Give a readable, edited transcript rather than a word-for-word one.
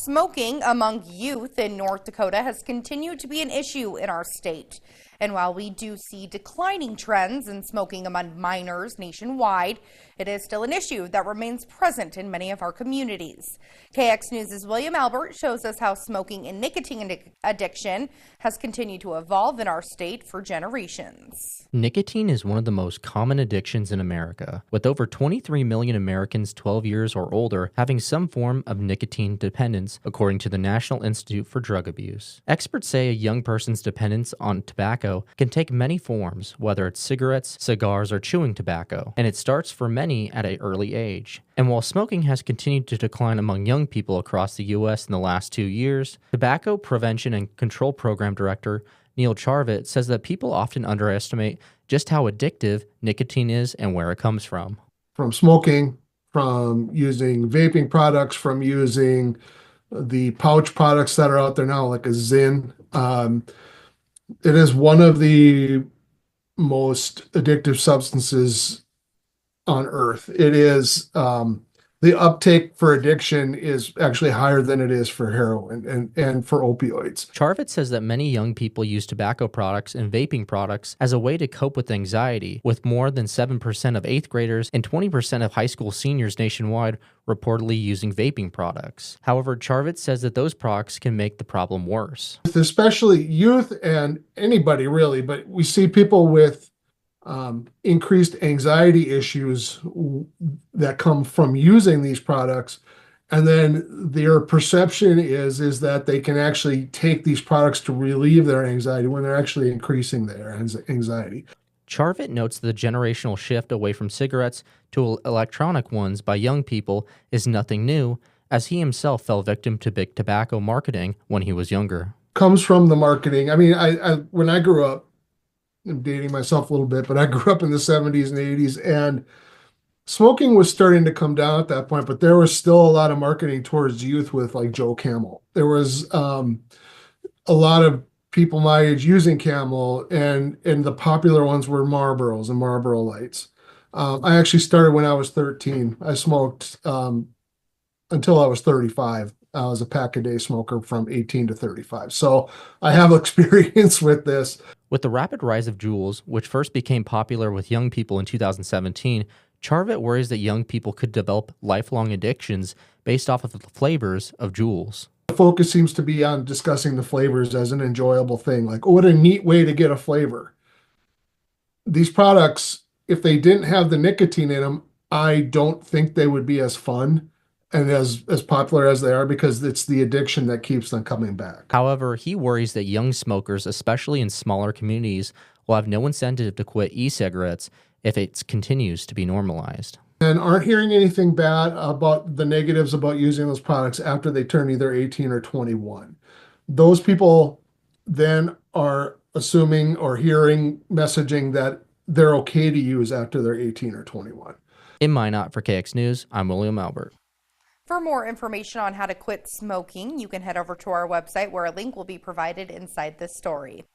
Smoking among youth in North Dakota has continued to be an issue in our state. And while we do see declining trends in smoking among minors nationwide, it is still an issue that remains present in many of our communities. KX News' William Albert shows us how smoking and nicotine addiction has continued to evolve in our state for generations. Nicotine is one of the most common addictions in America, with over 23 million Americans 12 years or older having some form of nicotine dependence, according to the National Institute for Drug Abuse. Experts say a young person's dependence on tobacco can take many forms, whether it's cigarettes, cigars, or chewing tobacco, and it starts for many at an early age. And while smoking has continued to decline among young people across the U.S. in the last 2 years, Tobacco Prevention and Control Program Director Neil Charvet says that people often underestimate just how addictive nicotine is and where it comes from. From smoking, from using vaping products, from using the pouch products that are out there now, like a Zyn. It is one of the most addictive substances on earth. It is the uptake for addiction is actually higher than it is for heroin and for opioids. Charvet says that many young people use tobacco products and vaping products as a way to cope with anxiety, with more than 7% of 8th graders and 20% of high school seniors nationwide reportedly using vaping products. However, Charvet says that those products can make the problem worse. Especially youth and anybody really, but we see people with increased anxiety issues that come from using these products, and then their perception is that they can actually take these products to relieve their anxiety when they're actually increasing their anxiety. Charvet notes the generational shift away from cigarettes to electronic ones by young people is nothing new, as he himself fell victim to big tobacco marketing when he was younger. Comes from the marketing. I mean, I when I grew up, I'm dating myself a little bit, but I grew up in the 70s and 80s, and smoking was starting to come down at that point, but there was still a lot of marketing towards youth with like Joe Camel. There was a lot of people my age using Camel, and the popular ones were Marlboros and Marlboro Lights. I actually started when I was 13. I smoked until I was 35. I was a pack-a-day smoker from 18 to 35. So I have experience with this. With the rapid rise of Juuls, which first became popular with young people in 2017, Charvet worries that young people could develop lifelong addictions based off of the flavors of Juuls. The focus seems to be on discussing the flavors as an enjoyable thing. Like, oh, what a neat way to get a flavor. These products, if they didn't have the nicotine in them, I don't think they would be as fun and as popular as they are, because it's the addiction that keeps them coming back. However, he worries that young smokers, especially in smaller communities, will have no incentive to quit e-cigarettes if it continues to be normalized. And aren't hearing anything bad about the negatives about using those products after they turn either 18 or 21. Those people then are assuming or hearing messaging that they're okay to use after they're 18 or 21. In Minot for KX News, I'm William Albert. For more information on how to quit smoking, you can head over to our website where a link will be provided inside this story.